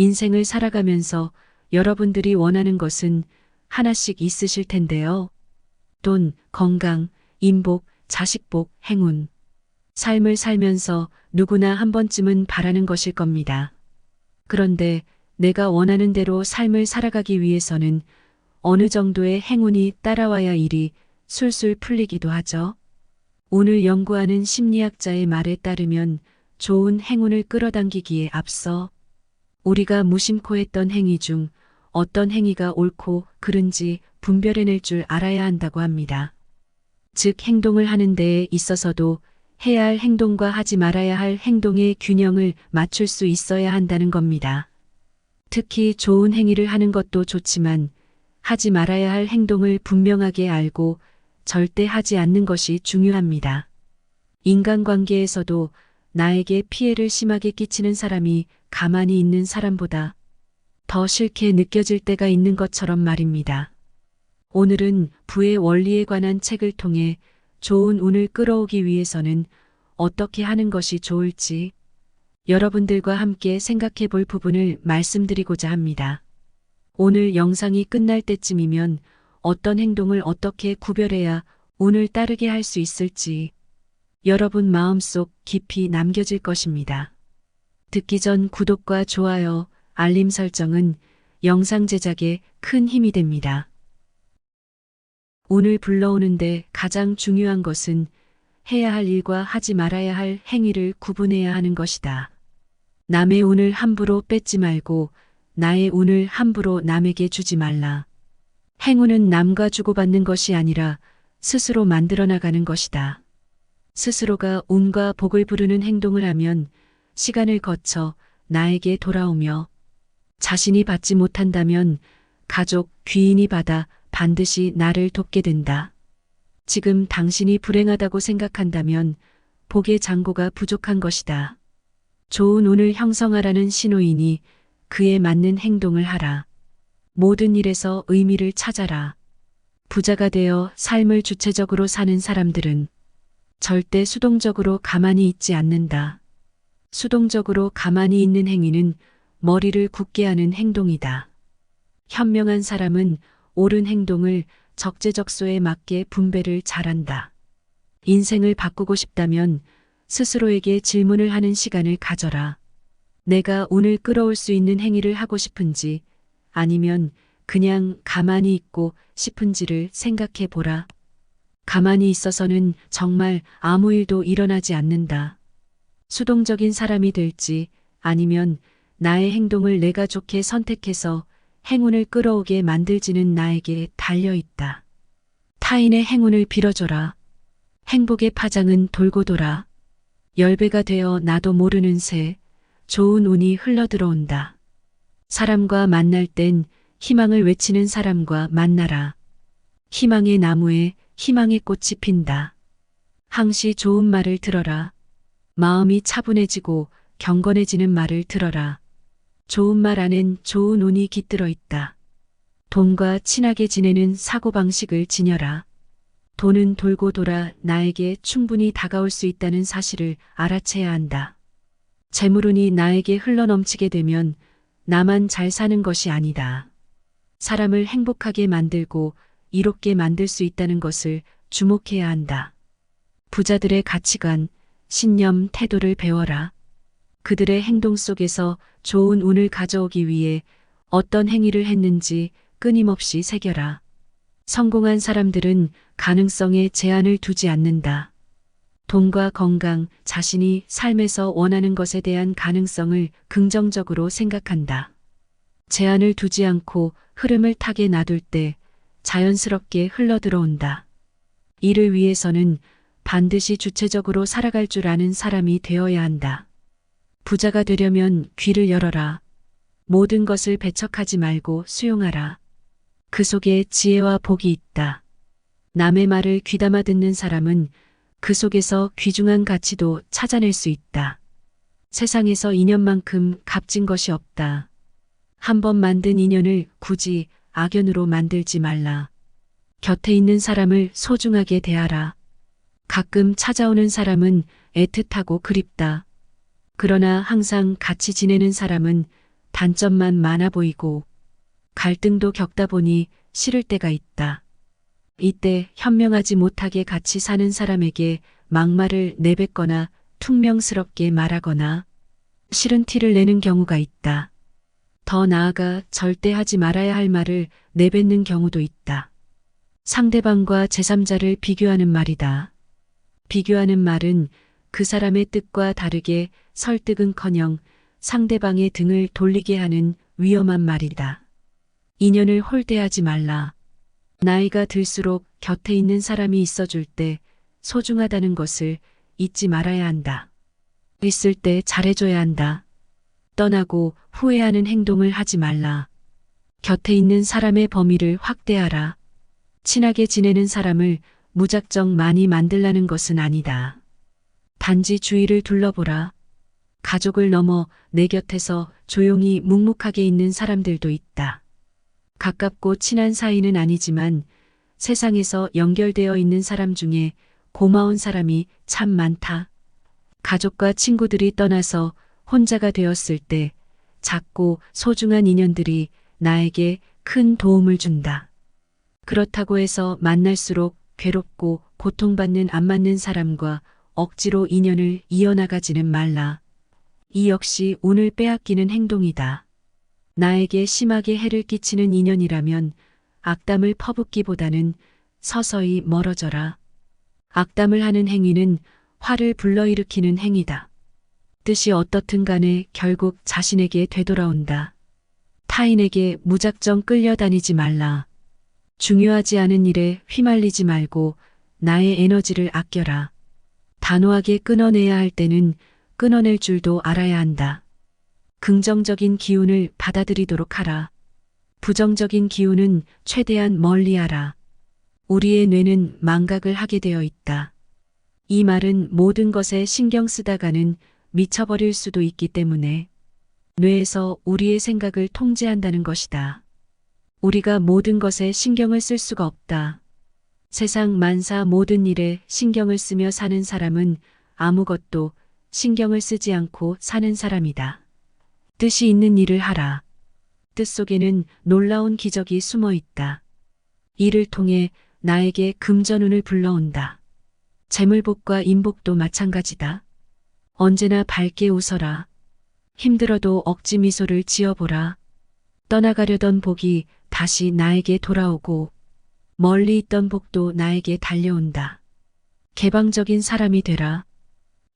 인생을 살아가면서 여러분들이 원하는 것은 하나씩 있으실 텐데요. 돈, 건강, 인복, 자식복, 행운. 삶을 살면서 누구나 한 번쯤은 바라는 것일 겁니다. 그런데 내가 원하는 대로 삶을 살아가기 위해서는 어느 정도의 행운이 따라와야 일이 술술 풀리기도 하죠. 오늘 연구하는 심리학자의 말에 따르면 좋은 행운을 끌어당기기에 앞서 우리가 무심코 했던 행위 중 어떤 행위가 옳고 그른지 분별해낼 줄 알아야 한다고 합니다. 즉 행동을 하는 데에 있어서도 해야 할 행동과 하지 말아야 할 행동의 균형을 맞출 수 있어야 한다는 겁니다. 특히 좋은 행위를 하는 것도 좋지만 하지 말아야 할 행동을 분명하게 알고 절대 하지 않는 것이 중요합니다. 인간관계에서도 나에게 피해를 심하게 끼치는 사람이 가만히 있는 사람보다 더 싫게 느껴질 때가 있는 것처럼 말입니다. 오늘은 부의 원리에 관한 책을 통해 좋은 운을 끌어오기 위해서는 어떻게 하는 것이 좋을지 여러분들과 함께 생각해 볼 부분을 말씀드리고자 합니다. 오늘 영상이 끝날 때쯤이면 어떤 행동을 어떻게 구별해야 운을 따르게 할 수 있을지 여러분 마음속 깊이 남겨질 것입니다. 듣기 전 구독과 좋아요, 알림 설정은 영상 제작에 큰 힘이 됩니다. 운을 불러오는데 가장 중요한 것은 해야 할 일과 하지 말아야 할 행위를 구분해야 하는 것이다. 남의 운을 함부로 뺏지 말고 나의 운을 함부로 남에게 주지 말라. 행운은 남과 주고받는 것이 아니라 스스로 만들어 나가는 것이다. 스스로가 운과 복을 부르는 행동을 하면 시간을 거쳐 나에게 돌아오며 자신이 받지 못한다면 가족, 귀인이 받아 반드시 나를 돕게 된다. 지금 당신이 불행하다고 생각한다면 복의 잔고가 부족한 것이다. 좋은 운을 형성하라는 신호이니 그에 맞는 행동을 하라. 모든 일에서 의미를 찾아라. 부자가 되어 삶을 주체적으로 사는 사람들은 절대 수동적으로 가만히 있지 않는다. 수동적으로 가만히 있는 행위는 머리를 굳게 하는 행동이다. 현명한 사람은 옳은 행동을 적재적소에 맞게 분배를 잘한다. 인생을 바꾸고 싶다면 스스로에게 질문을 하는 시간을 가져라. 내가 운을 끌어올 수 있는 행위를 하고 싶은지 아니면 그냥 가만히 있고 싶은지를 생각해 보라. 가만히 있어서는 정말 아무 일도 일어나지 않는다. 수동적인 사람이 될지 아니면 나의 행동을 내가 좋게 선택해서 행운을 끌어오게 만들지는 나에게 달려 있다. 타인의 행운을 빌어줘라. 행복의 파장은 돌고 돌아. 10배가 되어 나도 모르는 새 좋은 운이 흘러들어온다. 사람과 만날 땐 희망을 외치는 사람과 만나라. 희망의 나무에 희망의 꽃이 핀다. 항시 좋은 말을 들어라. 마음이 차분해지고 경건해지는 말을 들어라. 좋은 말 안엔 좋은 운이 깃들어 있다. 돈과 친하게 지내는 사고방식을 지녀라. 돈은 돌고 돌아 나에게 충분히 다가올 수 있다는 사실을 알아채야 한다. 재물운이 나에게 흘러넘치게 되면 나만 잘 사는 것이 아니다. 사람을 행복하게 만들고 이롭게 만들 수 있다는 것을 주목해야 한다. 부자들의 가치관, 신념, 태도를 배워라. 그들의 행동 속에서 좋은 운을 가져오기 위해 어떤 행위를 했는지 끊임없이 새겨라. 성공한 사람들은 가능성에 제한을 두지 않는다. 돈과 건강, 자신이 삶에서 원하는 것에 대한 가능성을 긍정적으로 생각한다. 제한을 두지 않고 흐름을 타게 놔둘 때 자연스럽게 흘러들어온다. 이를 위해서는 반드시 주체적으로 살아갈 줄 아는 사람이 되어야 한다. 부자가 되려면 귀를 열어라. 모든 것을 배척하지 말고 수용하라. 그 속에 지혜와 복이 있다. 남의 말을 귀담아 듣는 사람은 그 속에서 귀중한 가치도 찾아낼 수 있다. 세상에서 인연만큼 값진 것이 없다. 한 번 만든 인연을 굳이 악연으로 만들지 말라. 곁에 있는 사람을 소중하게 대하라. 가끔 찾아오는 사람은 애틋하고 그립다. 그러나 항상 같이 지내는 사람은 단점만 많아 보이고 갈등도 겪다 보니 싫을 때가 있다. 이때 현명하지 못하게 같이 사는 사람에게 막말을 내뱉거나 퉁명스럽게 말하거나 싫은 티를 내는 경우가 있다. 더 나아가 절대 하지 말아야 할 말을 내뱉는 경우도 있다. 상대방과 제3자를 비교하는 말이다. 비교하는 말은 그 사람의 뜻과 다르게 설득은커녕 상대방의 등을 돌리게 하는 위험한 말이다. 인연을 홀대하지 말라. 나이가 들수록 곁에 있는 사람이 있어줄 때 소중하다는 것을 잊지 말아야 한다. 있을 때 잘해줘야 한다. 떠나고 후회하는 행동을 하지 말라. 곁에 있는 사람의 범위를 확대하라. 친하게 지내는 사람을 무작정 많이 만들라는 것은 아니다. 단지 주위를 둘러보라. 가족을 넘어 내 곁에서 조용히 묵묵하게 있는 사람들도 있다. 가깝고 친한 사이는 아니지만 세상에서 연결되어 있는 사람 중에 고마운 사람이 참 많다. 가족과 친구들이 떠나서 혼자가 되었을 때 작고 소중한 인연들이 나에게 큰 도움을 준다. 그렇다고 해서 만날수록 괴롭고 고통받는 안 맞는 사람과 억지로 인연을 이어나가지는 말라. 이 역시 운을 빼앗기는 행동이다. 나에게 심하게 해를 끼치는 인연이라면 악담을 퍼붓기보다는 서서히 멀어져라. 악담을 하는 행위는 화를 불러일으키는 행위다. 뜻이 어떻든 간에 결국 자신에게 되돌아온다. 타인에게 무작정 끌려다니지 말라. 중요하지 않은 일에 휘말리지 말고 나의 에너지를 아껴라. 단호하게 끊어내야 할 때는 끊어낼 줄도 알아야 한다. 긍정적인 기운을 받아들이도록 하라. 부정적인 기운은 최대한 멀리하라. 우리의 뇌는 망각을 하게 되어 있다. 이 말은 모든 것에 신경 쓰다가는 미쳐버릴 수도 있기 때문에 뇌에서 우리의 생각을 통제한다는 것이다. 우리가 모든 것에 신경을 쓸 수가 없다. 세상 만사 모든 일에 신경을 쓰며 사는 사람은 아무것도 신경을 쓰지 않고 사는 사람이다. 뜻이 있는 일을 하라. 뜻 속에는 놀라운 기적이 숨어 있다. 이를 통해 나에게 금전운을 불러온다. 재물복과 인복도 마찬가지다. 언제나 밝게 웃어라. 힘들어도 억지 미소를 지어보라. 떠나가려던 복이 다시 나에게 돌아오고 멀리 있던 복도 나에게 달려온다. 개방적인 사람이 되라.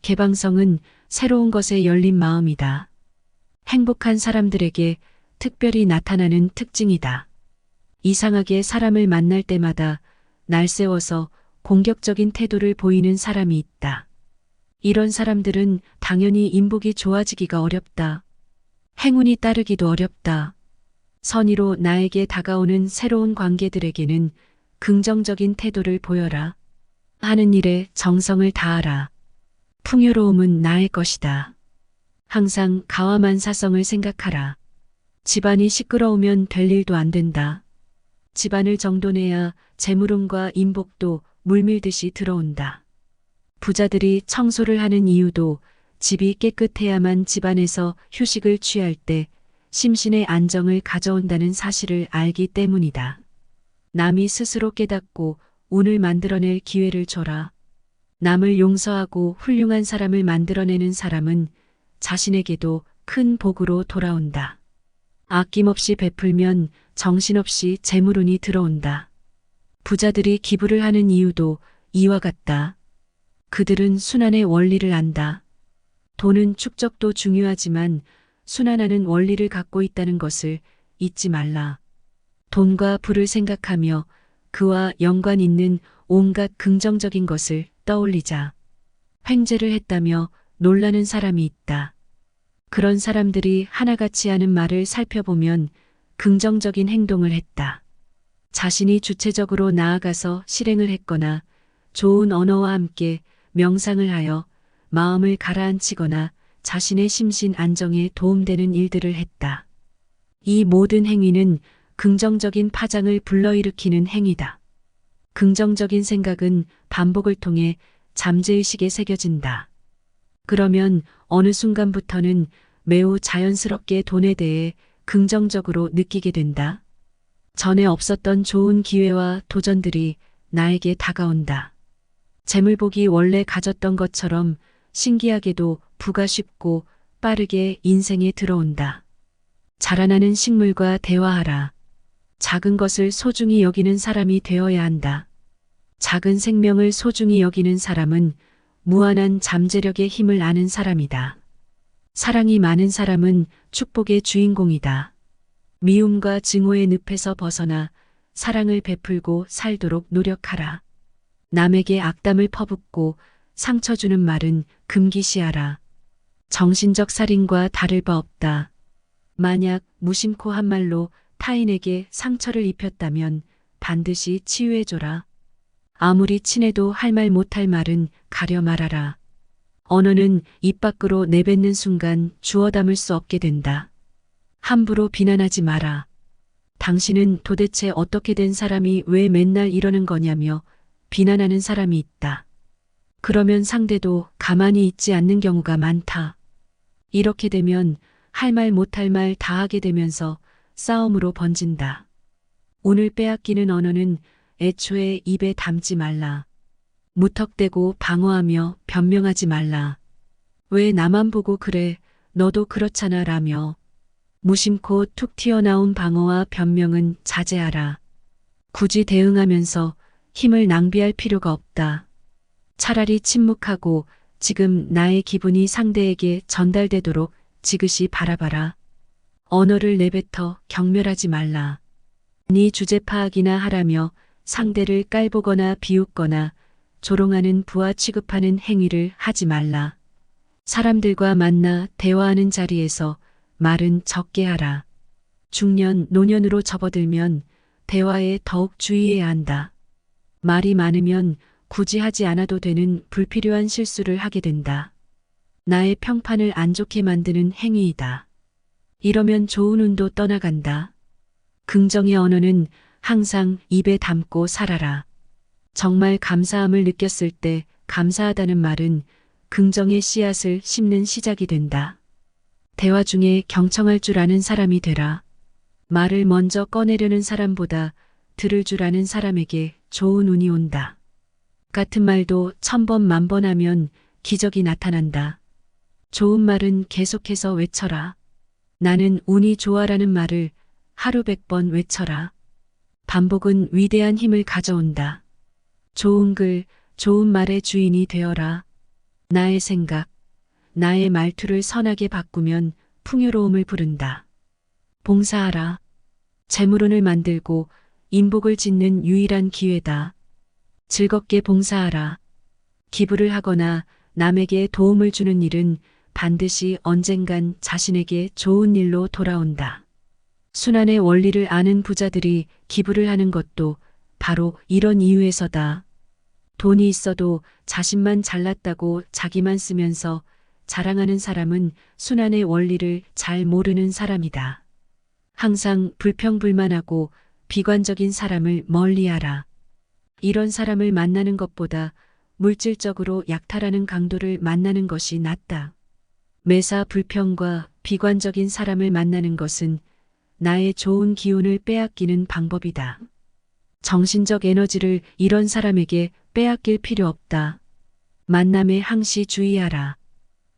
개방성은 새로운 것에 열린 마음이다. 행복한 사람들에게 특별히 나타나는 특징이다. 이상하게 사람을 만날 때마다 날 세워서 공격적인 태도를 보이는 사람이 있다. 이런 사람들은 당연히 인복이 좋아지기가 어렵다. 행운이 따르기도 어렵다. 선의로 나에게 다가오는 새로운 관계들에게는 긍정적인 태도를 보여라. 하는 일에 정성을 다하라. 풍요로움은 나의 것이다. 항상 가와만사성을 생각하라. 집안이 시끄러우면 될 일도 안 된다. 집안을 정돈해야 재물운과 인복도 물밀듯이 들어온다. 부자들이 청소를 하는 이유도 집이 깨끗해야만 집안에서 휴식을 취할 때 심신의 안정을 가져온다는 사실을 알기 때문이다. 남이 스스로 깨닫고 운을 만들어낼 기회를 줘라. 남을 용서하고 훌륭한 사람을 만들어내는 사람은 자신에게도 큰 복으로 돌아온다. 아낌없이 베풀면 정신없이 재물운이 들어온다. 부자들이 기부를 하는 이유도 이와 같다. 그들은 순환의 원리를 안다. 돈은 축적도 중요하지만 순환하는 원리를 갖고 있다는 것을 잊지 말라. 돈과 부를 생각하며 그와 연관 있는 온갖 긍정적인 것을 떠올리자. 횡재를 했다며 놀라는 사람이 있다. 그런 사람들이 하나같이 하는 말을 살펴보면 긍정적인 행동을 했다. 자신이 주체적으로 나아가서 실행을 했거나 좋은 언어와 함께 명상을 하여 마음을 가라앉히거나 자신의 심신 안정에 도움되는 일들을 했다. 이 모든 행위는 긍정적인 파장을 불러일으키는 행위다. 긍정적인 생각은 반복을 통해 잠재의식에 새겨진다. 그러면 어느 순간부터는 매우 자연스럽게 돈에 대해 긍정적으로 느끼게 된다. 전에 없었던 좋은 기회와 도전들이 나에게 다가온다. 재물복이 원래 가졌던 것처럼 신기하게도 부가 쉽고 빠르게 인생에 들어온다. 자라나는 식물과 대화하라. 작은 것을 소중히 여기는 사람이 되어야 한다. 작은 생명을 소중히 여기는 사람은 무한한 잠재력의 힘을 아는 사람이다. 사랑이 많은 사람은 축복의 주인공이다. 미움과 증오의 늪에서 벗어나 사랑을 베풀고 살도록 노력하라. 남에게 악담을 퍼붓고 상처 주는 말은 금기시하라. 정신적 살인과 다를 바 없다. 만약 무심코 한 말로 타인에게 상처를 입혔다면 반드시 치유해줘라. 아무리 친해도 할 말 못할 말은 가려 말하라. 언어는 입 밖으로 내뱉는 순간 주워 담을 수 없게 된다. 함부로 비난하지 마라. 당신은 도대체 어떻게 된 사람이 왜 맨날 이러는 거냐며 비난하는 사람이 있다. 그러면 상대도 가만히 있지 않는 경우가 많다. 이렇게 되면 할 말 못할 말 다 하게 되면서 싸움으로 번진다. 오늘 빼앗기는 언어는 애초에 입에 담지 말라. 무턱대고 방어하며 변명하지 말라. 왜 나만 보고 그래, 너도 그렇잖아 라며 무심코 툭 튀어나온 방어와 변명은 자제하라. 굳이 대응하면서 힘을 낭비할 필요가 없다. 차라리 침묵하고 지금 나의 기분이 상대에게 전달되도록 지그시 바라봐라. 언어를 내뱉어 경멸하지 말라. 네 주제 파악이나 하라며 상대를 깔보거나 비웃거나 조롱하는 부하 취급하는 행위를 하지 말라. 사람들과 만나 대화하는 자리에서 말은 적게 하라. 중년, 노년으로 접어들면 대화에 더욱 주의해야 한다. 말이 많으면 굳이 하지 않아도 되는 불필요한 실수를 하게 된다. 나의 평판을 안 좋게 만드는 행위이다. 이러면 좋은 운도 떠나간다. 긍정의 언어는 항상 입에 담고 살아라. 정말 감사함을 느꼈을 때 감사하다는 말은 긍정의 씨앗을 심는 시작이 된다. 대화 중에 경청할 줄 아는 사람이 되라. 말을 먼저 꺼내려는 사람보다 들을 줄 아는 사람에게 좋은 운이 온다. 같은 말도 1000번 만번 하면 기적이 나타난다. 좋은 말은 계속해서 외쳐라. 나는 운이 좋아라는 말을 하루 100번 외쳐라. 반복은 위대한 힘을 가져온다. 좋은 글, 좋은 말의 주인이 되어라. 나의 생각, 나의 말투를 선하게 바꾸면 풍요로움을 부른다. 봉사하라. 재물운을 만들고 인복을 짓는 유일한 기회다. 즐겁게 봉사하라. 기부를 하거나 남에게 도움을 주는 일은 반드시 언젠간 자신에게 좋은 일로 돌아온다. 순환의 원리를 아는 부자들이 기부를 하는 것도 바로 이런 이유에서다. 돈이 있어도 자신만 잘났다고 자기만 쓰면서 자랑하는 사람은 순환의 원리를 잘 모르는 사람이다. 항상 불평불만하고 비관적인 사람을 멀리하라. 이런 사람을 만나는 것보다 물질적으로 약탈하는 강도를 만나는 것이 낫다. 매사 불평과 비관적인 사람을 만나는 것은 나의 좋은 기운을 빼앗기는 방법이다. 정신적 에너지를 이런 사람에게 빼앗길 필요 없다. 만남에 항시 주의하라.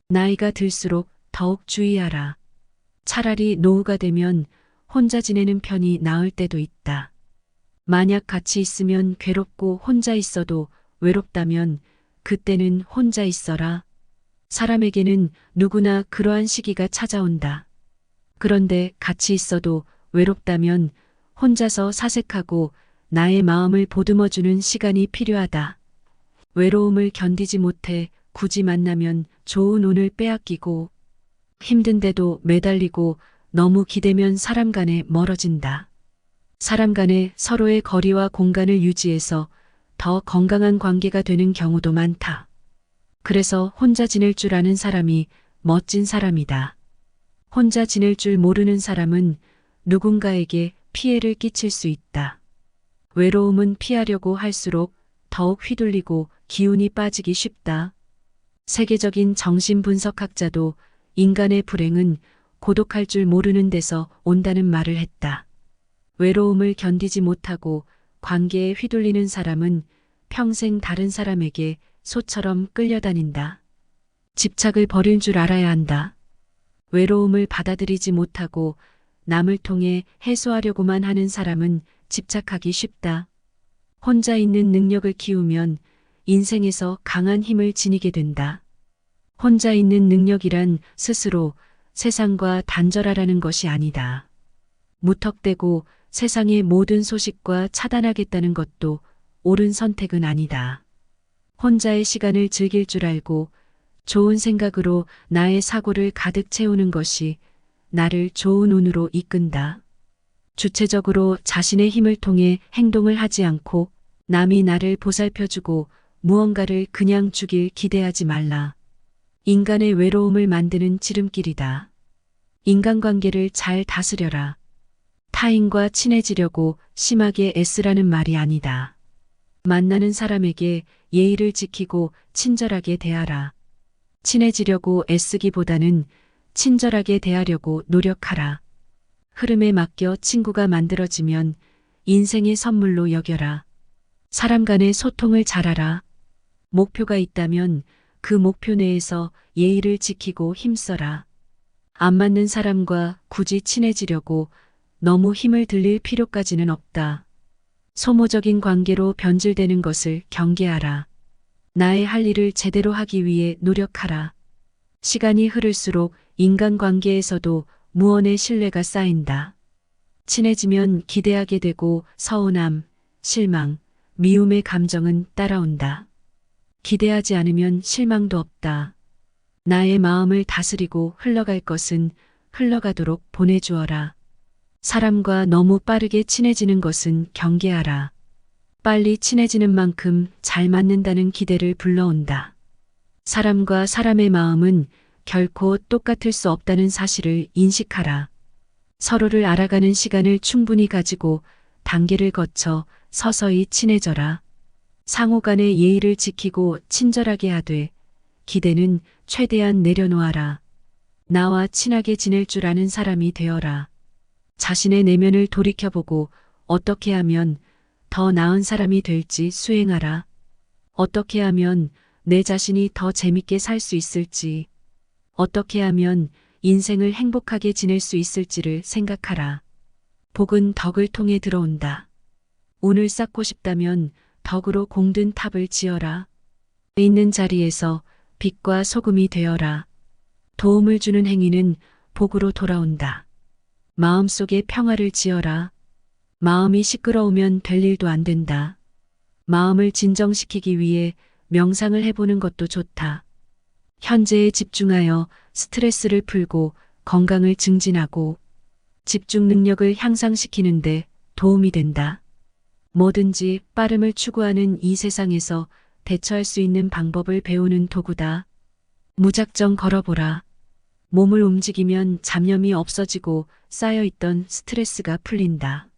나이가 들수록 더욱 주의하라. 차라리 노후가 되면 혼자 지내는 편이 나을 때도 있다. 만약 같이 있으면 괴롭고 혼자 있어도 외롭다면 그때는 혼자 있어라. 사람에게는 누구나 그러한 시기가 찾아온다. 그런데 같이 있어도 외롭다면 혼자서 사색하고 나의 마음을 보듬어주는 시간이 필요하다. 외로움을 견디지 못해 굳이 만나면 좋은 운을 빼앗기고 힘든데도 매달리고 너무 기대면 사람 간에 멀어진다. 사람 간에 서로의 거리와 공간을 유지해서 더 건강한 관계가 되는 경우도 많다. 그래서 혼자 지낼 줄 아는 사람이 멋진 사람이다. 혼자 지낼 줄 모르는 사람은 누군가에게 피해를 끼칠 수 있다. 외로움은 피하려고 할수록 더욱 휘둘리고 기운이 빠지기 쉽다. 세계적인 정신분석학자도 인간의 불행은 고독할 줄 모르는 데서 온다는 말을 했다. 외로움을 견디지 못하고 관계에 휘둘리는 사람은 평생 다른 사람에게 소처럼 끌려다닌다. 집착을 버릴 줄 알아야 한다. 외로움을 받아들이지 못하고 남을 통해 해소하려고만 하는 사람은 집착하기 쉽다. 혼자 있는 능력을 키우면 인생에서 강한 힘을 지니게 된다. 혼자 있는 능력이란 스스로 세상과 단절하라는 것이 아니다. 무턱대고 세상의 모든 소식과 차단하겠다는 것도 옳은 선택은 아니다. 혼자의 시간을 즐길 줄 알고 좋은 생각으로 나의 사고를 가득 채우는 것이 나를 좋은 운으로 이끈다. 주체적으로 자신의 힘을 통해 행동을 하지 않고 남이 나를 보살펴주고 무언가를 그냥 주길 기대하지 말라. 인간의 외로움을 만드는 지름길이다. 인간관계를 잘 다스려라. 타인과 친해지려고 심하게 애쓰라는 말이 아니다. 만나는 사람에게 예의를 지키고 친절하게 대하라. 친해지려고 애쓰기보다는 친절하게 대하려고 노력하라. 흐름에 맡겨 친구가 만들어지면 인생의 선물로 여겨라. 사람 간의 소통을 잘하라. 목표가 있다면 그 목표 내에서 예의를 지키고 힘써라. 안 맞는 사람과 굳이 친해지려고 너무 힘을 들릴 필요까지는 없다. 소모적인 관계로 변질되는 것을 경계하라. 나의 할 일을 제대로 하기 위해 노력하라. 시간이 흐를수록 인간관계에서도 무언의 신뢰가 쌓인다. 친해지면 기대하게 되고 서운함, 실망, 미움의 감정은 따라온다. 기대하지 않으면 실망도 없다. 나의 마음을 다스리고 흘러갈 것은 흘러가도록 보내주어라. 사람과 너무 빠르게 친해지는 것은 경계하라. 빨리 친해지는 만큼 잘 맞는다는 기대를 불러온다. 사람과 사람의 마음은 결코 똑같을 수 없다는 사실을 인식하라. 서로를 알아가는 시간을 충분히 가지고 단계를 거쳐 서서히 친해져라. 상호 간의 예의를 지키고 친절하게 하되 기대는 최대한 내려놓아라. 나와 친하게 지낼 줄 아는 사람이 되어라. 자신의 내면을 돌이켜보고 어떻게 하면 더 나은 사람이 될지 수행하라. 어떻게 하면 내 자신이 더 재밌게 살 수 있을지, 어떻게 하면 인생을 행복하게 지낼 수 있을지를 생각하라. 복은 덕을 통해 들어온다. 운을 쌓고 싶다면 덕으로 공든 탑을 지어라. 있는 자리에서 빛과 소금이 되어라. 도움을 주는 행위는 복으로 돌아온다. 마음속에 평화를 지어라. 마음이 시끄러우면 될 일도 안 된다. 마음을 진정시키기 위해 명상을 해보는 것도 좋다. 현재에 집중하여 스트레스를 풀고 건강을 증진하고 집중 능력을 향상시키는데 도움이 된다. 뭐든지 빠름을 추구하는 이 세상에서 대처할 수 있는 방법을 배우는 도구다. 무작정 걸어보라. 몸을 움직이면 잡념이 없어지고 쌓여있던 스트레스가 풀린다.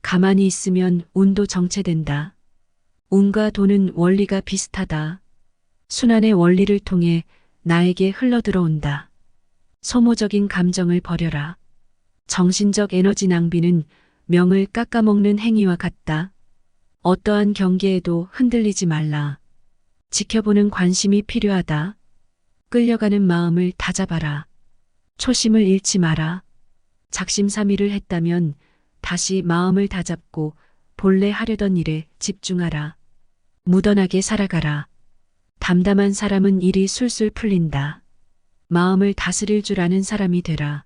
가만히 있으면 운도 정체된다. 운과 돈은 원리가 비슷하다. 순환의 원리를 통해 나에게 흘러들어온다. 소모적인 감정을 버려라. 정신적 에너지 낭비는 명을 깎아먹는 행위와 같다. 어떠한 경계에도 흔들리지 말라. 지켜보는 관심이 필요하다. 끌려가는 마음을 다잡아라. 초심을 잃지 마라. 작심삼일을 했다면 다시 마음을 다잡고 본래 하려던 일에 집중하라. 무던하게 살아가라. 담담한 사람은 일이 술술 풀린다. 마음을 다스릴 줄 아는 사람이 되라.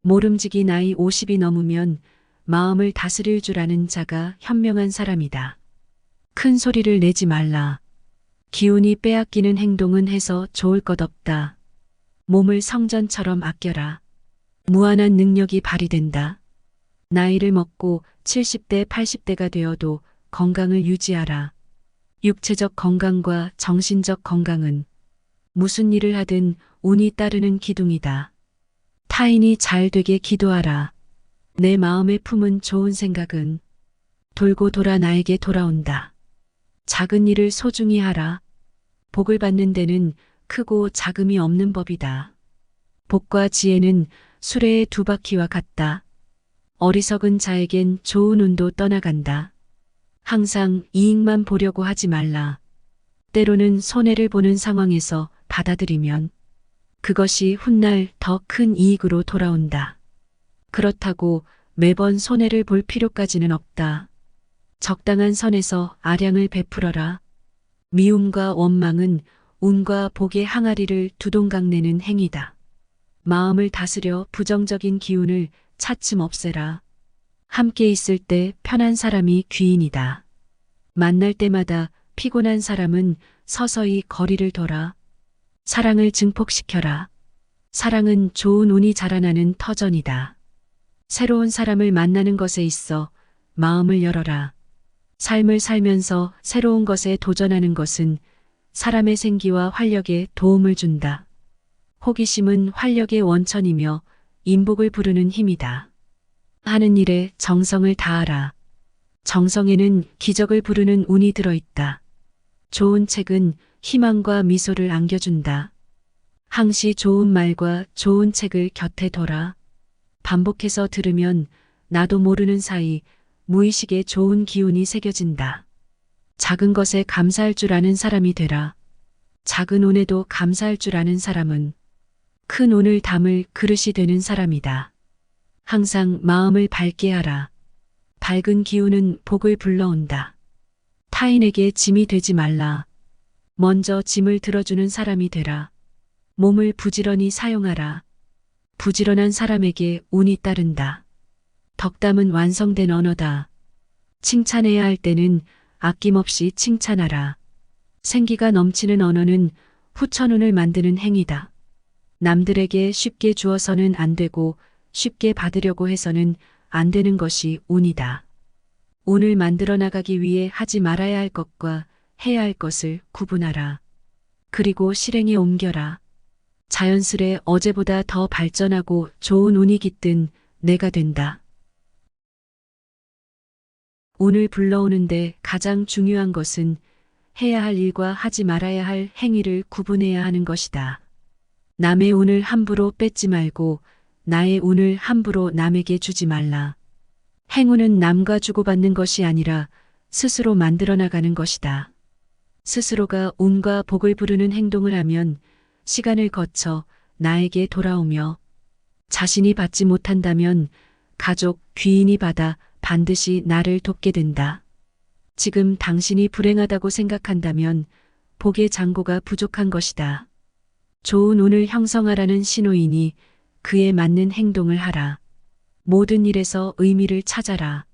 모름지기 나이 50이 넘으면 마음을 다스릴 줄 아는 자가 현명한 사람이다. 큰 소리를 내지 말라. 기운이 빼앗기는 행동은 해서 좋을 것 없다. 몸을 성전처럼 아껴라. 무한한 능력이 발휘된다. 나이를 먹고 70대, 80대가 되어도 건강을 유지하라. 육체적 건강과 정신적 건강은 무슨 일을 하든 운이 따르는 기둥이다. 타인이 잘 되게 기도하라. 내 마음에 품은 좋은 생각은 돌고 돌아 나에게 돌아온다. 작은 일을 소중히 하라. 복을 받는 데는 크고 작음이 없는 법이다. 복과 지혜는 수레의 두 바퀴와 같다. 어리석은 자에겐 좋은 운도 떠나간다. 항상 이익만 보려고 하지 말라. 때로는 손해를 보는 상황에서 받아들이면 그것이 훗날 더 큰 이익으로 돌아온다. 그렇다고 매번 손해를 볼 필요까지는 없다. 적당한 선에서 아량을 베풀어라. 미움과 원망은 운과 복의 항아리를 두동강내는 행위다. 마음을 다스려 부정적인 기운을 차츰 없애라. 함께 있을 때 편한 사람이 귀인이다. 만날 때마다 피곤한 사람은 서서히 거리를 둬라. 사랑을 증폭시켜라. 사랑은 좋은 운이 자라나는 터전이다. 새로운 사람을 만나는 것에 있어 마음을 열어라. 삶을 살면서 새로운 것에 도전하는 것은 사람의 생기와 활력에 도움을 준다. 호기심은 활력의 원천이며 인복을 부르는 힘이다. 하는 일에 정성을 다하라. 정성에는 기적을 부르는 운이 들어있다. 좋은 책은 희망과 미소를 안겨준다. 항시 좋은 말과 좋은 책을 곁에 둬라. 반복해서 들으면 나도 모르는 사이 무의식에 좋은 기운이 새겨진다. 작은 것에 감사할 줄 아는 사람이 되라. 작은 운에도 감사할 줄 아는 사람은 큰 운을 담을 그릇이 되는 사람이다. 항상 마음을 밝게 하라. 밝은 기운은 복을 불러온다. 타인에게 짐이 되지 말라. 먼저 짐을 들어주는 사람이 되라. 몸을 부지런히 사용하라. 부지런한 사람에게 운이 따른다. 덕담은 완성된 언어다. 칭찬해야 할 때는 아낌없이 칭찬하라. 생기가 넘치는 언어는 후천운을 만드는 행위다. 남들에게 쉽게 주어서는 안 되고 쉽게 받으려고 해서는 안 되는 것이 운이다. 운을 만들어 나가기 위해 하지 말아야 할 것과 해야 할 것을 구분하라. 그리고 실행에 옮겨라. 자연스레 어제보다 더 발전하고 좋은 운이 깃든 내가 된다. 운을 불러오는데 가장 중요한 것은 해야 할 일과 하지 말아야 할 행위를 구분해야 하는 것이다. 남의 운을 함부로 뺏지 말고 나의 운을 함부로 남에게 주지 말라. 행운은 남과 주고받는 것이 아니라 스스로 만들어 나가는 것이다. 스스로가 운과 복을 부르는 행동을 하면 시간을 거쳐 나에게 돌아오며 자신이 받지 못한다면 가족, 귀인이 받아 반드시 나를 돕게 된다. 지금 당신이 불행하다고 생각한다면 복의 잔고가 부족한 것이다. 좋은 운을 형성하라는 신호이니 그에 맞는 행동을 하라. 모든 일에서 의미를 찾아라.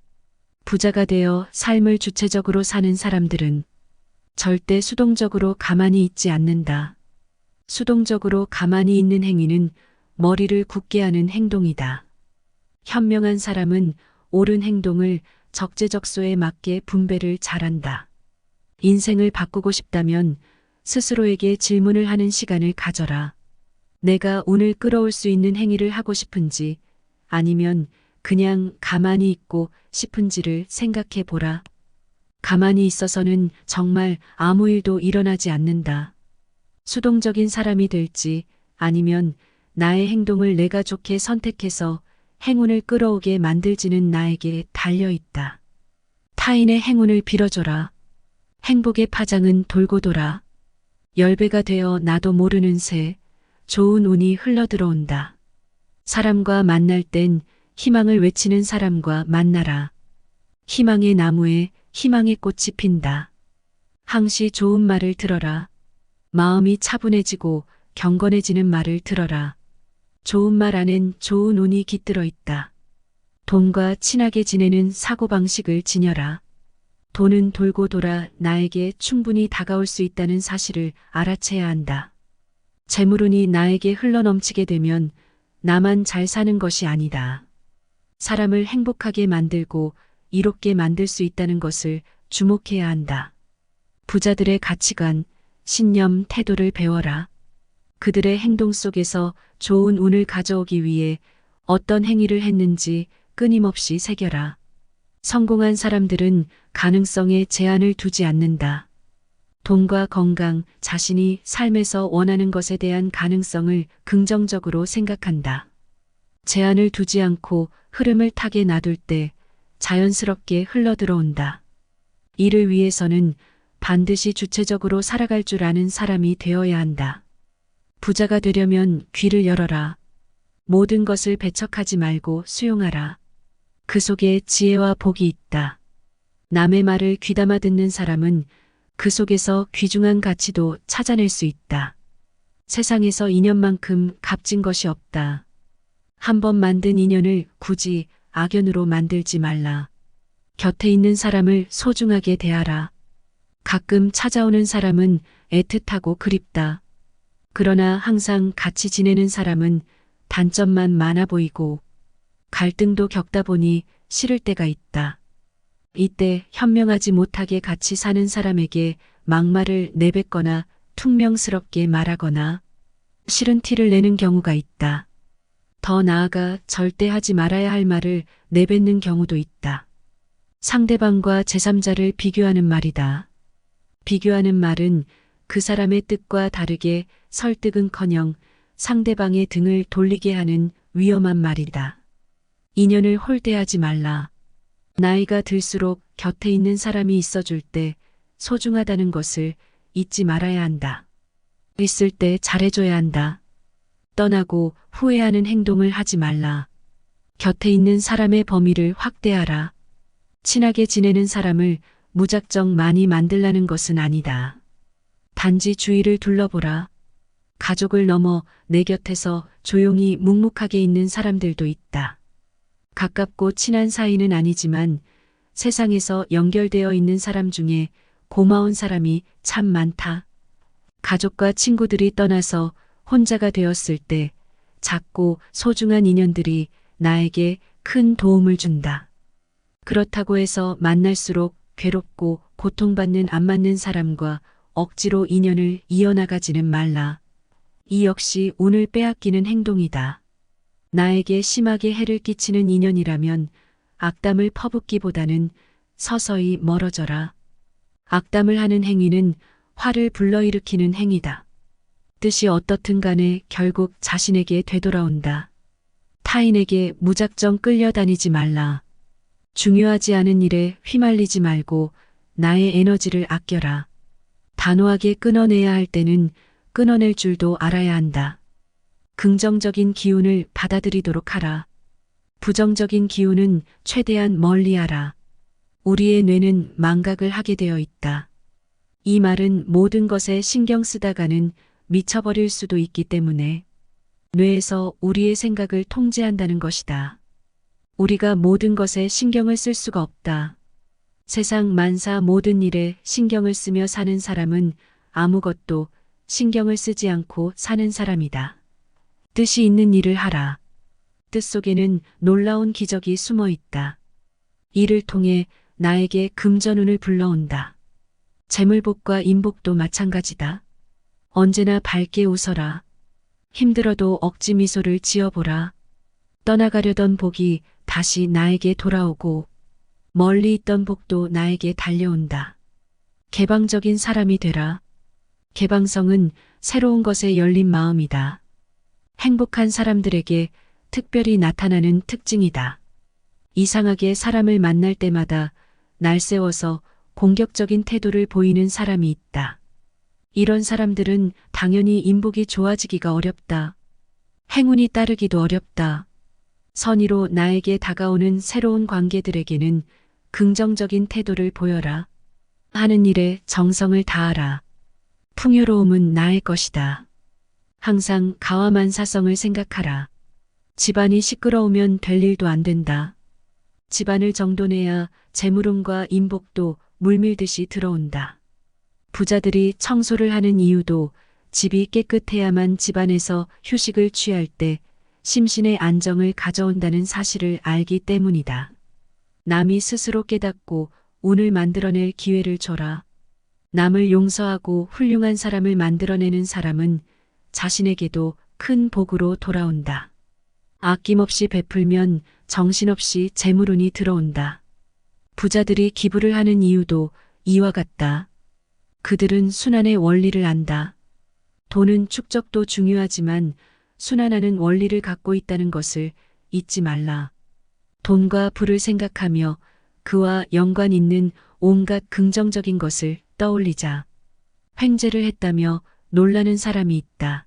부자가 되어 삶을 주체적으로 사는 사람들은 절대 수동적으로 가만히 있지 않는다. 수동적으로 가만히 있는 행위는 머리를 굳게 하는 행동이다. 현명한 사람은 옳은 행동을 적재적소에 맞게 분배를 잘한다. 인생을 바꾸고 싶다면 스스로에게 질문을 하는 시간을 가져라. 내가 운을 끌어올 수 있는 행위를 하고 싶은지 아니면 그냥 가만히 있고 싶은지를 생각해 보라. 가만히 있어서는 정말 아무 일도 일어나지 않는다. 수동적인 사람이 될지 아니면 나의 행동을 내가 좋게 선택해서 행운을 끌어오게 만들지는 나에게 달려있다. 타인의 행운을 빌어줘라. 행복의 파장은 돌고 돌아. 10배가 되어 나도 모르는 새 좋은 운이 흘러들어온다. 사람과 만날 땐 희망을 외치는 사람과 만나라. 희망의 나무에 희망의 꽃이 핀다. 항시 좋은 말을 들어라. 마음이 차분해지고 경건해지는 말을 들어라. 좋은 말 안엔 좋은 운이 깃들어 있다. 돈과 친하게 지내는 사고방식을 지녀라. 돈은 돌고 돌아 나에게 충분히 다가올 수 있다는 사실을 알아채야 한다. 재물운이 나에게 흘러넘치게 되면 나만 잘 사는 것이 아니다. 사람을 행복하게 만들고 이롭게 만들 수 있다는 것을 주목해야 한다. 부자들의 가치관, 신념, 태도를 배워라. 그들의 행동 속에서 좋은 운을 가져오기 위해 어떤 행위를 했는지 끊임없이 새겨라. 성공한 사람들은 가능성에 제한을 두지 않는다. 돈과 건강, 자신이 삶에서 원하는 것에 대한 가능성을 긍정적으로 생각한다. 제한을 두지 않고 흐름을 타게 놔둘 때 자연스럽게 흘러들어온다. 이를 위해서는 반드시 주체적으로 살아갈 줄 아는 사람이 되어야 한다. 부자가 되려면 귀를 열어라. 모든 것을 배척하지 말고 수용하라. 그 속에 지혜와 복이 있다. 남의 말을 귀담아 듣는 사람은 그 속에서 귀중한 가치도 찾아낼 수 있다. 세상에서 인연만큼 값진 것이 없다. 한 번 만든 인연을 굳이 악연으로 만들지 말라. 곁에 있는 사람을 소중하게 대하라. 가끔 찾아오는 사람은 애틋하고 그립다. 그러나 항상 같이 지내는 사람은 단점만 많아 보이고 갈등도 겪다 보니 싫을 때가 있다. 이때 현명하지 못하게 같이 사는 사람에게 막말을 내뱉거나 퉁명스럽게 말하거나 싫은 티를 내는 경우가 있다. 더 나아가 절대 하지 말아야 할 말을 내뱉는 경우도 있다. 상대방과 제3자를 비교하는 말이다. 비교하는 말은 그 사람의 뜻과 다르게 설득은커녕 상대방의 등을 돌리게 하는 위험한 말이다. 인연을 홀대하지 말라. 나이가 들수록 곁에 있는 사람이 있어줄 때 소중하다는 것을 잊지 말아야 한다. 있을 때 잘해줘야 한다. 떠나고 후회하는 행동을 하지 말라. 곁에 있는 사람의 범위를 확대하라. 친하게 지내는 사람을 무작정 많이 만들라는 것은 아니다. 단지 주위를 둘러보라. 가족을 넘어 내 곁에서 조용히 묵묵하게 있는 사람들도 있다. 가깝고 친한 사이는 아니지만 세상에서 연결되어 있는 사람 중에 고마운 사람이 참 많다. 가족과 친구들이 떠나서 혼자가 되었을 때 작고 소중한 인연들이 나에게 큰 도움을 준다. 그렇다고 해서 만날수록 괴롭고 고통받는 안 맞는 사람과 억지로 인연을 이어나가지는 말라. 이 역시 운을 빼앗기는 행동이다. 나에게 심하게 해를 끼치는 인연이라면 악담을 퍼붓기보다는 서서히 멀어져라. 악담을 하는 행위는 화를 불러일으키는 행위다. 뜻이 어떻든 간에 결국 자신에게 되돌아온다. 타인에게 무작정 끌려다니지 말라. 중요하지 않은 일에 휘말리지 말고 나의 에너지를 아껴라. 단호하게 끊어내야 할 때는 끊어낼 줄도 알아야 한다. 긍정적인 기운을 받아들이도록 하라. 부정적인 기운은 최대한 멀리하라. 우리의 뇌는 망각을 하게 되어 있다. 이 말은 모든 것에 신경 쓰다가는 미쳐버릴 수도 있기 때문에 뇌에서 우리의 생각을 통제한다는 것이다. 우리가 모든 것에 신경을 쓸 수가 없다. 세상 만사 모든 일에 신경을 쓰며 사는 사람은 아무것도 신경을 쓰지 않고 사는 사람이다. 뜻이 있는 일을 하라. 뜻 속에는 놀라운 기적이 숨어 있다. 이를 통해 나에게 금전운을 불러온다. 재물복과 인복도 마찬가지다. 언제나 밝게 웃어라. 힘들어도 억지 미소를 지어보라. 떠나가려던 복이 다시 나에게 돌아오고 멀리 있던 복도 나에게 달려온다. 개방적인 사람이 되라. 개방성은 새로운 것에 열린 마음이다. 행복한 사람들에게 특별히 나타나는 특징이다. 이상하게 사람을 만날 때마다 날 세워서 공격적인 태도를 보이는 사람이 있다. 이런 사람들은 당연히 인복이 좋아지기가 어렵다. 행운이 따르기도 어렵다. 선의로 나에게 다가오는 새로운 관계들에게는 긍정적인 태도를 보여라. 하는 일에 정성을 다하라. 풍요로움은 나의 것이다. 항상 가와만사성을 생각하라. 집안이 시끄러우면 될 일도 안 된다. 집안을 정돈해야 재물운과 인복도 물밀듯이 들어온다. 부자들이 청소를 하는 이유도 집이 깨끗해야만 집안에서 휴식을 취할 때 심신의 안정을 가져온다는 사실을 알기 때문이다. 남이 스스로 깨닫고 운을 만들어낼 기회를 줘라. 남을 용서하고 훌륭한 사람을 만들어내는 사람은 자신에게도 큰 복으로 돌아온다. 아낌없이 베풀면 정신없이 재물운이 들어온다. 부자들이 기부를 하는 이유도 이와 같다. 그들은 순환의 원리를 안다. 돈은 축적도 중요하지만 순환하는 원리를 갖고 있다는 것을 잊지 말라. 돈과 부를 생각하며 그와 연관 있는 온갖 긍정적인 것을 떠올리자. 횡재를 했다며 놀라는 사람이 있다.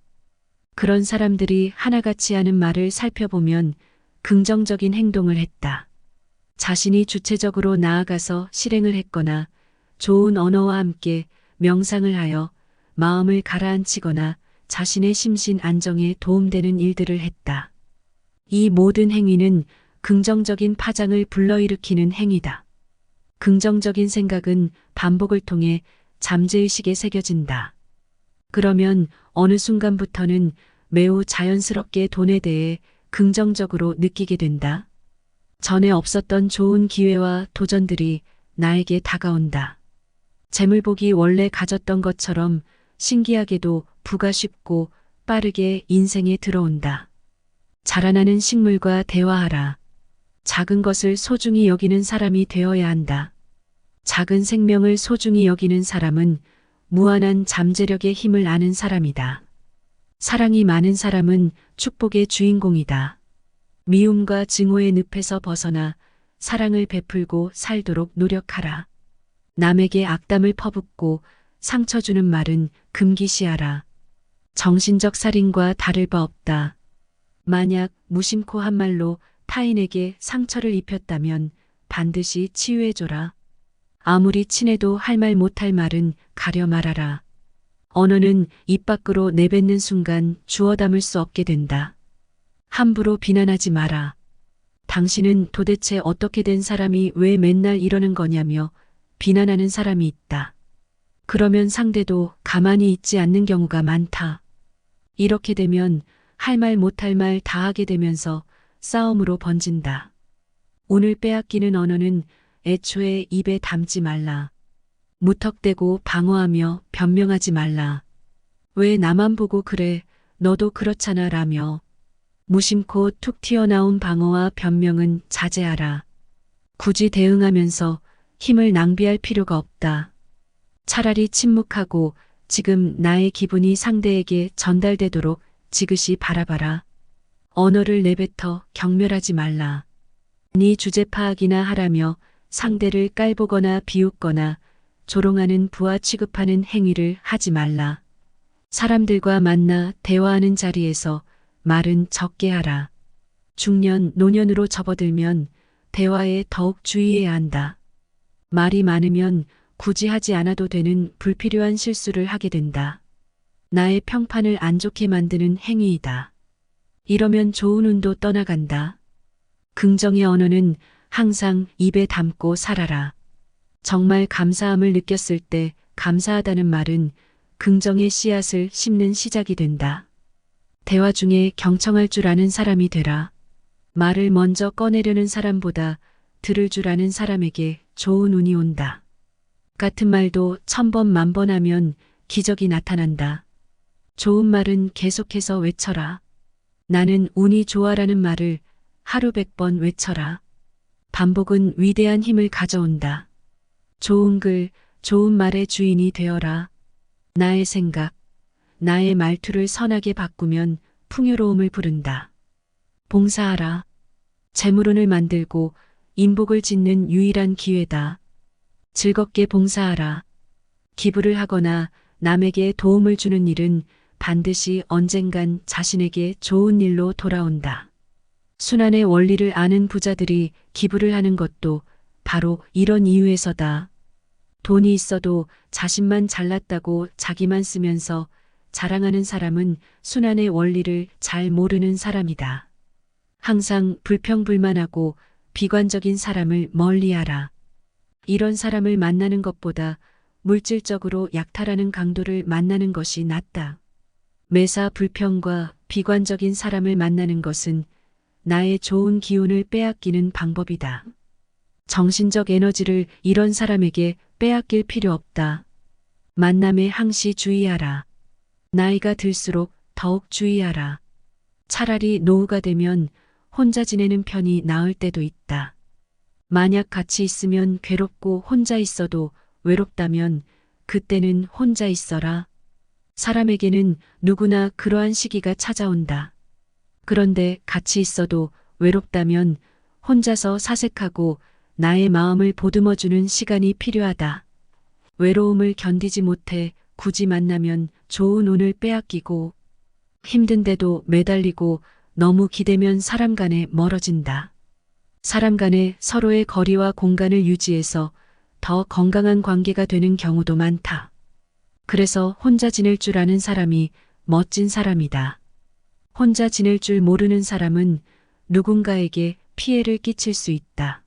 그런 사람들이 하나같이 하는 말을 살펴보면 긍정적인 행동을 했다. 자신이 주체적으로 나아가서 실행을 했거나 좋은 언어와 함께 명상을 하여 마음을 가라앉히거나 자신의 심신 안정에 도움되는 일들을 했다. 이 모든 행위는 긍정적인 파장을 불러일으키는 행위다. 긍정적인 생각은 반복을 통해 잠재의식에 새겨진다. 그러면 어느 순간부터는 매우 자연스럽게 돈에 대해 긍정적으로 느끼게 된다. 전에 없었던 좋은 기회와 도전들이 나에게 다가온다. 재물복이 원래 가졌던 것처럼 신기하게도 부가 쉽고 빠르게 인생에 들어온다. 자라나는 식물과 대화하라. 작은 것을 소중히 여기는 사람이 되어야 한다. 작은 생명을 소중히 여기는 사람은 무한한 잠재력의 힘을 아는 사람이다. 사랑이 많은 사람은 축복의 주인공이다. 미움과 증오의 늪에서 벗어나 사랑을 베풀고 살도록 노력하라. 남에게 악담을 퍼붓고 상처 주는 말은 금기시하라. 정신적 살인과 다를 바 없다. 만약 무심코 한 말로 타인에게 상처를 입혔다면 반드시 치유해줘라. 아무리 친해도 할 말 못할 말은 가려 말하라. 언어는 입 밖으로 내뱉는 순간 주워 담을 수 없게 된다. 함부로 비난하지 마라. 당신은 도대체 어떻게 된 사람이 왜 맨날 이러는 거냐며 비난하는 사람이 있다. 그러면 상대도 가만히 있지 않는 경우가 많다. 이렇게 되면 할 말 못할 말 다 하게 되면서 싸움으로 번진다. 오늘 빼앗기는 언어는 애초에 입에 담지 말라. 무턱대고 방어하며 변명하지 말라. 왜 나만 보고 그래, 너도 그렇잖아 라며 무심코 툭 튀어나온 방어와 변명은 자제하라. 굳이 대응하면서 힘을 낭비할 필요가 없다. 차라리 침묵하고 지금 나의 기분이 상대에게 전달되도록 지그시 바라봐라. 언어를 내뱉어 경멸하지 말라. 네 주제 파악이나 하라며 상대를 깔보거나 비웃거나 조롱하는 부하 취급하는 행위를 하지 말라. 사람들과 만나 대화하는 자리에서 말은 적게 하라. 중년, 노년으로 접어들면 대화에 더욱 주의해야 한다. 말이 많으면 굳이 하지 않아도 되는 불필요한 실수를 하게 된다. 나의 평판을 안 좋게 만드는 행위이다. 이러면 좋은 운도 떠나간다. 긍정의 언어는 항상 입에 담고 살아라. 정말 감사함을 느꼈을 때 감사하다는 말은 긍정의 씨앗을 심는 시작이 된다. 대화 중에 경청할 줄 아는 사람이 되라. 말을 먼저 꺼내려는 사람보다 들을 줄 아는 사람에게 좋은 운이 온다. 같은 말도 1000번 만번 하면 기적이 나타난다. 좋은 말은 계속해서 외쳐라. 나는 운이 좋아라는 말을 하루 100번 외쳐라. 반복은 위대한 힘을 가져온다. 좋은 글, 좋은 말의 주인이 되어라. 나의 생각, 나의 말투를 선하게 바꾸면 풍요로움을 부른다. 봉사하라. 재물운을 만들고 인복을 짓는 유일한 기회다. 즐겁게 봉사하라. 기부를 하거나 남에게 도움을 주는 일은 반드시 언젠간 자신에게 좋은 일로 돌아온다. 순환의 원리를 아는 부자들이 기부를 하는 것도 바로 이런 이유에서다. 돈이 있어도 자신만 잘났다고 자기만 쓰면서 자랑하는 사람은 순환의 원리를 잘 모르는 사람이다. 항상 불평불만하고 비관적인 사람을 멀리하라. 이런 사람을 만나는 것보다 물질적으로 약탈하는 강도를 만나는 것이 낫다. 매사 불평과 비관적인 사람을 만나는 것은 나의 좋은 기운을 빼앗기는 방법이다. 정신적 에너지를 이런 사람에게 빼앗길 필요 없다. 만남에 항시 주의하라. 나이가 들수록 더욱 주의하라. 차라리 노후가 되면 혼자 지내는 편이 나을 때도 있다. 만약 같이 있으면 괴롭고 혼자 있어도 외롭다면 그때는 혼자 있어라. 사람에게는 누구나 그러한 시기가 찾아온다. 그런데 같이 있어도 외롭다면 혼자서 사색하고 나의 마음을 보듬어주는 시간이 필요하다. 외로움을 견디지 못해 굳이 만나면 좋은 운을 빼앗기고 힘든데도 매달리고 너무 기대면 사람 간에 멀어진다. 사람 간에 서로의 거리와 공간을 유지해서 더 건강한 관계가 되는 경우도 많다. 그래서 혼자 지낼 줄 아는 사람이 멋진 사람이다. 혼자 지낼 줄 모르는 사람은 누군가에게 피해를 끼칠 수 있다.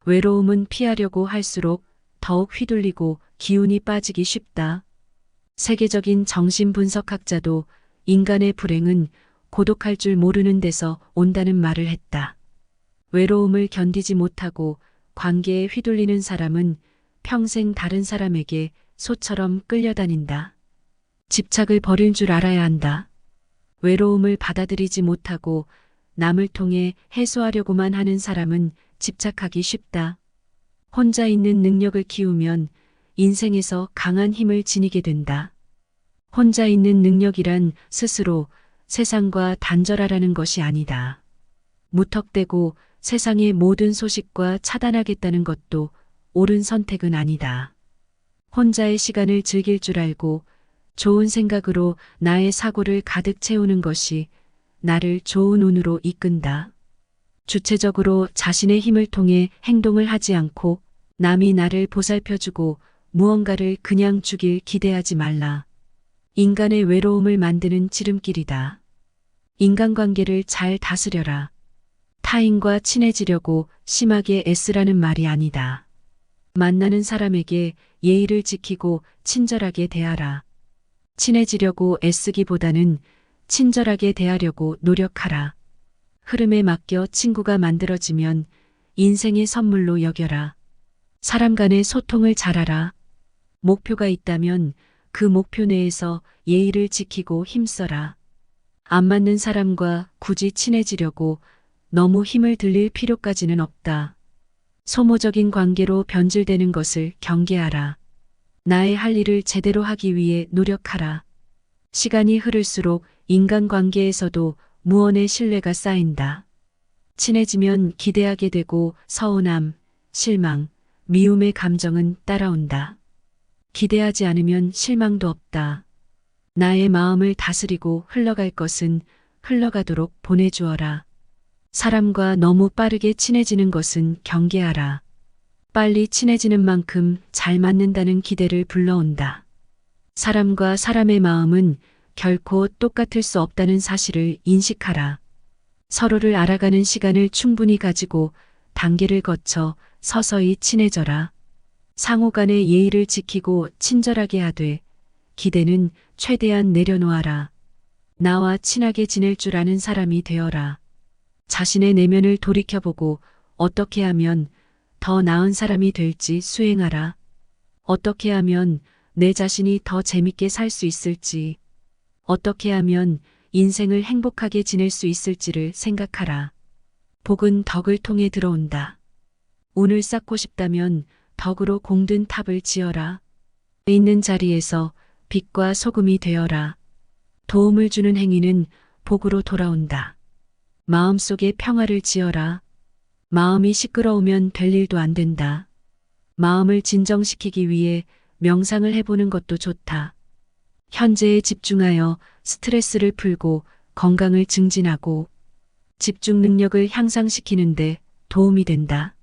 외로움은 피하려고 할수록 더욱 휘둘리고 기운이 빠지기 쉽다. 세계적인 정신분석학자도 인간의 불행은 고독할 줄 모르는 데서 온다는 말을 했다. 외로움을 견디지 못하고 관계에 휘둘리는 사람은 평생 다른 사람에게 소처럼 끌려다닌다. 집착을 버릴 줄 알아야 한다. 외로움을 받아들이지 못하고 남을 통해 해소하려고만 하는 사람은 집착하기 쉽다. 혼자 있는 능력을 키우면 인생에서 강한 힘을 지니게 된다. 혼자 있는 능력이란 스스로 세상과 단절하라는 것이 아니다. 무턱대고 세상의 모든 소식과 차단하겠다는 것도 옳은 선택은 아니다. 혼자의 시간을 즐길 줄 알고 좋은 생각으로 나의 사고를 가득 채우는 것이 나를 좋은 운으로 이끈다. 주체적으로 자신의 힘을 통해 행동을 하지 않고 남이 나를 보살펴주고 무언가를 그냥 주길 기대하지 말라. 인간의 외로움을 만드는 지름길이다. 인간관계를 잘 다스려라. 타인과 친해지려고 심하게 애쓰라는 말이 아니다. 만나는 사람에게 예의를 지키고 친절하게 대하라. 친해지려고 애쓰기보다는 친절하게 대하려고 노력하라. 흐름에 맡겨 친구가 만들어지면 인생의 선물로 여겨라. 사람 간의 소통을 잘하라. 목표가 있다면 그 목표 내에서 예의를 지키고 힘써라. 안 맞는 사람과 굳이 친해지려고 너무 힘을 들릴 필요까지는 없다. 소모적인 관계로 변질되는 것을 경계하라. 나의 할 일을 제대로 하기 위해 노력하라. 시간이 흐를수록 인간관계에서도 무언의 신뢰가 쌓인다. 친해지면 기대하게 되고 서운함, 실망, 미움의 감정은 따라온다. 기대하지 않으면 실망도 없다. 나의 마음을 다스리고 흘러갈 것은 흘러가도록 보내주어라. 사람과 너무 빠르게 친해지는 것은 경계하라. 빨리 친해지는 만큼 잘 맞는다는 기대를 불러온다. 사람과 사람의 마음은 결코 똑같을 수 없다는 사실을 인식하라. 서로를 알아가는 시간을 충분히 가지고 단계를 거쳐 서서히 친해져라. 상호 간의 예의를 지키고 친절하게 하되 기대는 최대한 내려놓아라. 나와 친하게 지낼 줄 아는 사람이 되어라. 자신의 내면을 돌이켜보고 어떻게 하면 더 나은 사람이 될지 수행하라. 어떻게 하면 내 자신이 더 재밌게 살 수 있을지, 어떻게 하면 인생을 행복하게 지낼 수 있을지를 생각하라. 복은 덕을 통해 들어온다. 운을 쌓고 싶다면 덕으로 공든 탑을 지어라. 있는 자리에서 빛과 소금이 되어라. 도움을 주는 행위는 복으로 돌아온다. 마음속에 평화를 지어라. 마음이 시끄러우면 될 일도 안 된다. 마음을 진정시키기 위해 명상을 해보는 것도 좋다. 현재에 집중하여 스트레스를 풀고 건강을 증진하고 집중 능력을 향상시키는데 도움이 된다.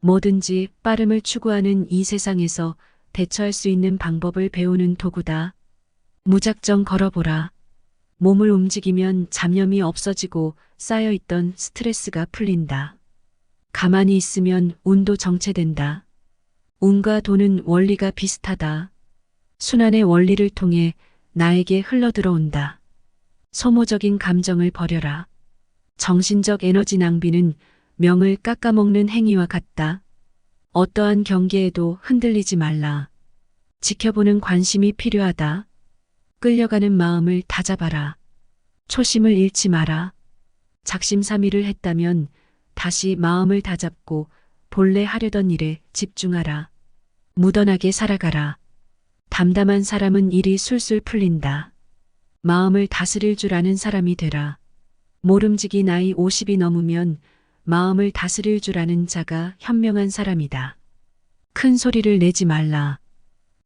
뭐든지 빠름을 추구하는 이 세상에서 대처할 수 있는 방법을 배우는 도구다. 무작정 걸어보라. 몸을 움직이면 잡념이 없어지고 쌓여있던 스트레스가 풀린다. 가만히 있으면 운도 정체된다. 운과 돈은 원리가 비슷하다. 순환의 원리를 통해 나에게 흘러들어온다. 소모적인 감정을 버려라. 정신적 에너지 낭비는 명을 깎아먹는 행위와 같다. 어떠한 경계에도 흔들리지 말라. 지켜보는 관심이 필요하다. 끌려가는 마음을 다잡아라. 초심을 잃지 마라. 작심삼일을 했다면 다시 마음을 다잡고 본래 하려던 일에 집중하라. 무던하게 살아가라. 담담한 사람은 일이 술술 풀린다. 마음을 다스릴 줄 아는 사람이 되라. 모름지기 나이 50이 넘으면 마음을 다스릴 줄 아는 자가 현명한 사람이다. 큰 소리를 내지 말라.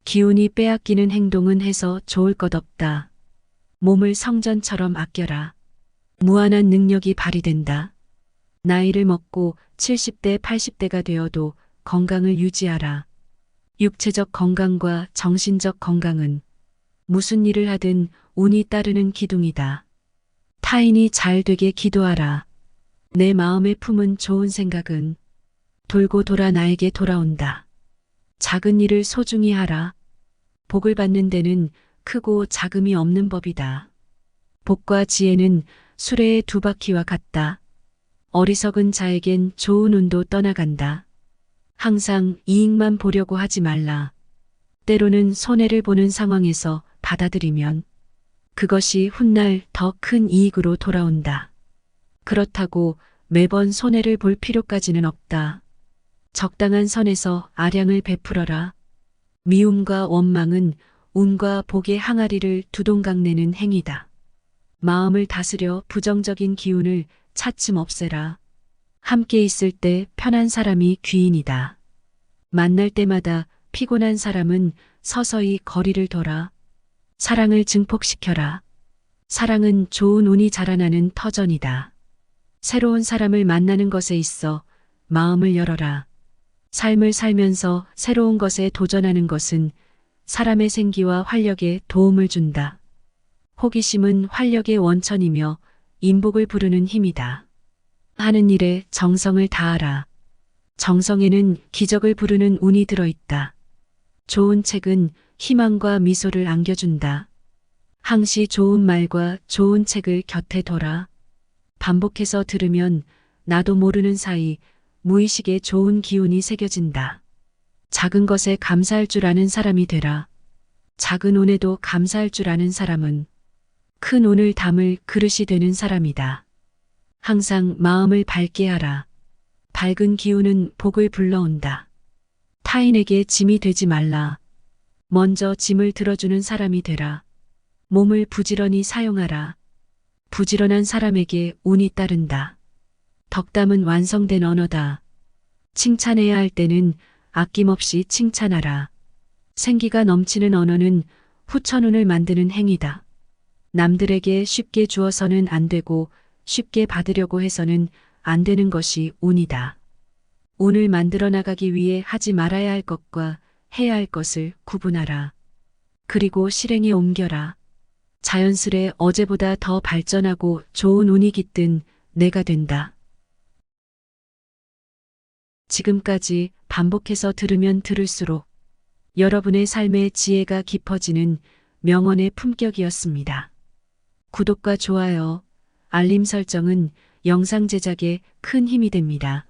기운이 빼앗기는 행동은 해서 좋을 것 없다. 몸을 성전처럼 아껴라. 무한한 능력이 발휘된다. 나이를 먹고 70대, 80대가 되어도 건강을 유지하라. 육체적 건강과 정신적 건강은 무슨 일을 하든 운이 따르는 기둥이다. 타인이 잘 되게 기도하라. 내 마음에 품은 좋은 생각은 돌고 돌아 나에게 돌아온다. 작은 일을 소중히 하라. 복을 받는 데는 크고 작음이 없는 법이다. 복과 지혜는 수레의 두 바퀴와 같다. 어리석은 자에겐 좋은 운도 떠나간다. 항상 이익만 보려고 하지 말라. 때로는 손해를 보는 상황에서 받아들이면 그것이 훗날 더 큰 이익으로 돌아온다. 그렇다고 매번 손해를 볼 필요까지는 없다. 적당한 선에서 아량을 베풀어라. 미움과 원망은 운과 복의 항아리를 두동강내는 행위다. 마음을 다스려 부정적인 기운을 차츰 없애라. 함께 있을 때 편한 사람이 귀인이다. 만날 때마다 피곤한 사람은 서서히 거리를 둬라. 사랑을 증폭시켜라. 사랑은 좋은 운이 자라나는 터전이다. 새로운 사람을 만나는 것에 있어 마음을 열어라. 삶을 살면서 새로운 것에 도전하는 것은 사람의 생기와 활력에 도움을 준다. 호기심은 활력의 원천이며 인복을 부르는 힘이다. 하는 일에 정성을 다하라. 정성에는 기적을 부르는 운이 들어있다. 좋은 책은 희망과 미소를 안겨준다. 항시 좋은 말과 좋은 책을 곁에 둬라. 반복해서 들으면 나도 모르는 사이 무의식에 좋은 기운이 새겨진다. 작은 것에 감사할 줄 아는 사람이 되라. 작은 운에도 감사할 줄 아는 사람은 큰 운을 담을 그릇이 되는 사람이다. 항상 마음을 밝게 하라. 밝은 기운은 복을 불러온다. 타인에게 짐이 되지 말라. 먼저 짐을 들어주는 사람이 되라. 몸을 부지런히 사용하라. 부지런한 사람에게 운이 따른다. 덕담은 완성된 언어다. 칭찬해야 할 때는 아낌없이 칭찬하라. 생기가 넘치는 언어는 후천운을 만드는 행위다. 남들에게 쉽게 주어서는 안 되고 쉽게 받으려고 해서는 안 되는 것이 운이다. 운을 만들어 나가기 위해 하지 말아야 할 것과 해야 할 것을 구분하라. 그리고 실행에 옮겨라. 자연스레 어제보다 더 발전하고 좋은 운이 깃든 내가 된다. 지금까지 반복해서 들으면 들을수록 여러분의 삶의 지혜가 깊어지는 명언의 품격이었습니다. 구독과 좋아요, 알림 설정은 영상 제작에 큰 힘이 됩니다.